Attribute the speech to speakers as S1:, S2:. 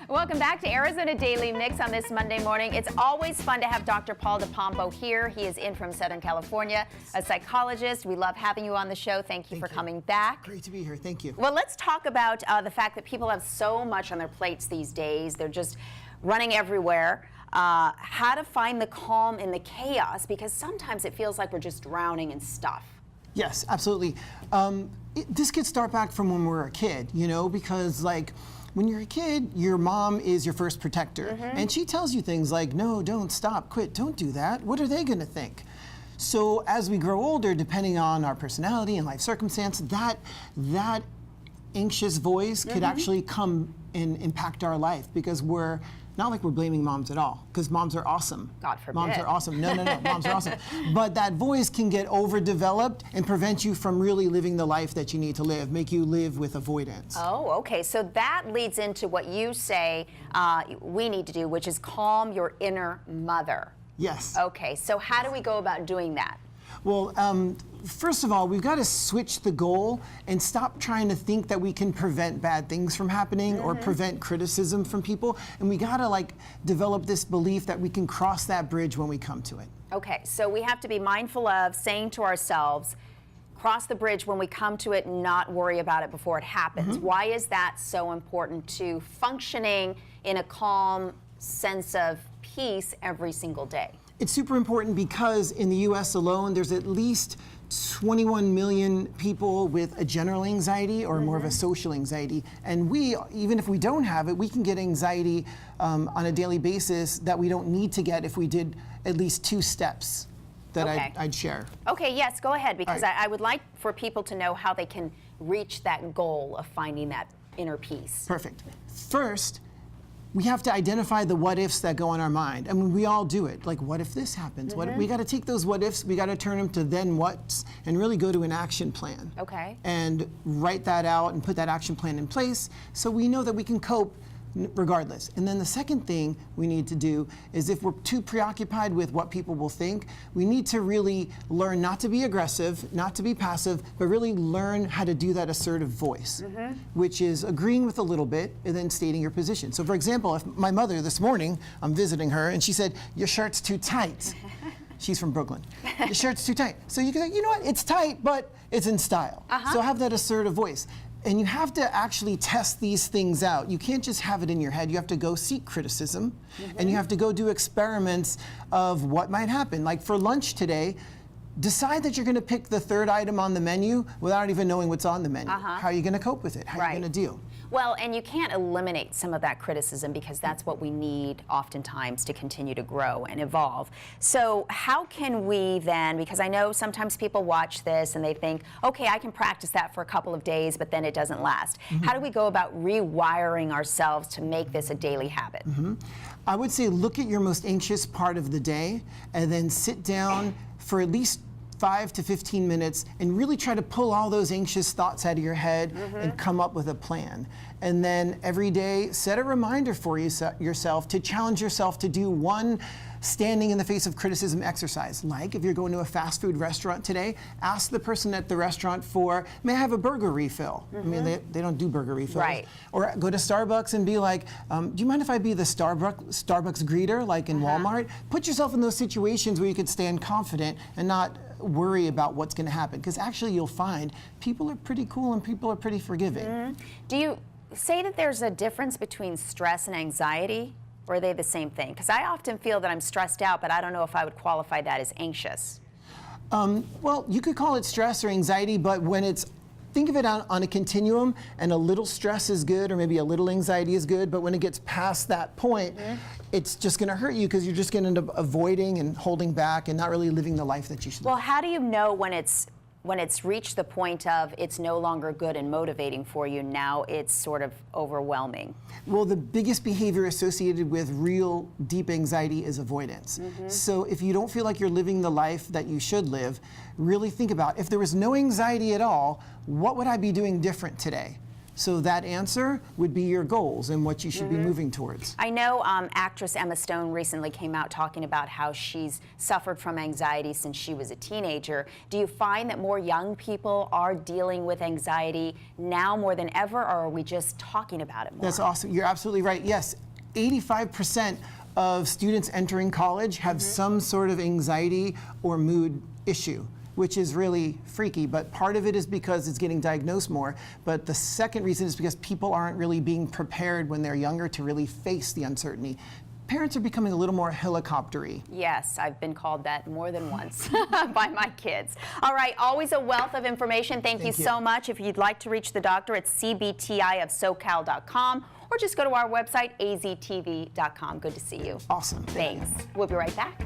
S1: Welcome back to Arizona Daily Mix on this Monday morning. It's always fun to have Dr. Paul DePompo here. He is in from Southern California, a psychologist. We love having you on the show. Thank you for coming back.
S2: Great to be here. Thank you.
S1: Well, let's talk about the fact that people have so much on their plates these days. They're just running everywhere. How to find the calm in the chaos, because sometimes it feels like we're just drowning in stuff.
S2: Yes, absolutely. This could start back from when we were a kid, you know, because like when you're a kid, your mom is your first protector. And she tells you things like, no, don't, stop, quit, don't do that. What are they going to think? So as we grow older, depending on our personality and life circumstance, that anxious voice could actually come and impact our life, because we're not like we're blaming moms at all, because moms are awesome.
S1: God forbid.
S2: Moms are awesome. No, moms are awesome. But that voice can get overdeveloped and prevent you from really living the life that you need to live, make you live with avoidance.
S1: Oh, okay. So that leads into what you say we need to do, which is calm your inner mother.
S2: Yes.
S1: Okay, so how do we go about doing that?
S2: Well, first of all, we've got to switch the goal and stop trying to think that we can prevent bad things from happening or prevent criticism from people. And we got to like develop this belief that we can cross that bridge when we come to it.
S1: Okay, so we have to be mindful of saying to ourselves, cross the bridge when we come to it and not worry about it before it happens. Why is that so important to functioning in a calm sense of peace every single day?
S2: It's super important because in the US alone, there's at least 21 million people with a general anxiety or more of a social anxiety. And we, even if we don't have it, we can get anxiety on a daily basis that we don't need to get if we did at least 2 steps that I'd share.
S1: Okay, yes, go ahead, because
S2: All right.
S1: I would like for people to know how they can reach that goal of finding that inner peace.
S2: Perfect. First, we have to identify the what ifs that go in our mind. I mean, we all do it. Like, what if this happens? What we got to take those what ifs, we got to turn them to then what's, and really go to an action plan.
S1: Okay.
S2: And write that out and put that action plan in place so we know that we can cope regardless. And then the second thing we need to do is, if we're too preoccupied with what people will think, we need to really learn not to be aggressive, not to be passive, but really learn how to do that assertive voice, which is agreeing with a little bit and then stating your position. So for example, if my mother this morning, I'm visiting her, and she said, your shirt's too tight. She's from Brooklyn. Your shirt's too tight. So you can say, you know what, it's tight, but it's in style. So have that assertive voice. And you have to actually test these things out. You can't just have it in your head. You have to go seek criticism, and you have to go do experiments of what might happen. Like for lunch today, decide that you're going to pick the 3rd item on the menu without even knowing what's on the menu. How are you going to cope with it? How are you going to deal?
S1: Well, and you can't eliminate some of that criticism, because that's what we need oftentimes to continue to grow and evolve. So how can we then, because I know sometimes people watch this and they think, okay, I can practice that for a couple of days, but then it doesn't last. How do we go about rewiring ourselves to make this a daily habit?
S2: I would say look at your most anxious part of the day and then sit down for at least 5 to 15 minutes and really try to pull all those anxious thoughts out of your head and come up with a plan. And then every day, set a reminder for yourself to challenge yourself to do one standing in the face of criticism exercise. Like if you're going to a fast food restaurant today, ask the person at the restaurant for, may I have a burger refill? I mean, they don't do burger refills. Or go to Starbucks and be like, do you mind if I be the Starbucks greeter, like in Walmart? Put yourself in those situations where you could stand confident and not worry about what's going to happen, because actually you'll find people are pretty cool and people are pretty forgiving.
S1: Do you say that there's a difference between stress and anxiety, or are they the same thing? Because I often feel that I'm stressed out, but I don't know if I would qualify that as anxious.
S2: Well, you could call it stress or anxiety, but when it's, think of it on a continuum, and a little stress is good, or maybe a little anxiety is good, but when it gets past that point, it's just going to hurt you, because you're just going to end up avoiding and holding back and not really living the life that you should live.
S1: Well, how do you know when it's reached the point of it's no longer good and motivating for you, now it's sort of overwhelming?
S2: Well, the biggest behavior associated with real deep anxiety is avoidance. So if you don't feel like you're living the life that you should live, really think about, if there was no anxiety at all, what would I be doing different today? So that answer would be your goals and what you should be moving towards.
S1: I know actress Emma Stone recently came out talking about how she's suffered from anxiety since she was a teenager. Do you find that more young people are dealing with anxiety now more than ever, or are we just talking about it more?
S2: That's awesome. You're absolutely right. Yes, 85% of students entering college have some sort of anxiety or mood issue, which is really freaky, but part of it is because it's getting diagnosed more. But the second reason is because people aren't really being prepared when they're younger to really face the uncertainty. Parents are becoming a little more helicoptery.
S1: Yes, I've been called that more than once by my kids. All right, always a wealth of information. Thank you so much. If you'd like to reach the doctor, it's cbtiofsocal.com, or just go to our website, aztv.com. Good to see you.
S2: Awesome.
S1: Thanks. We'll be right back.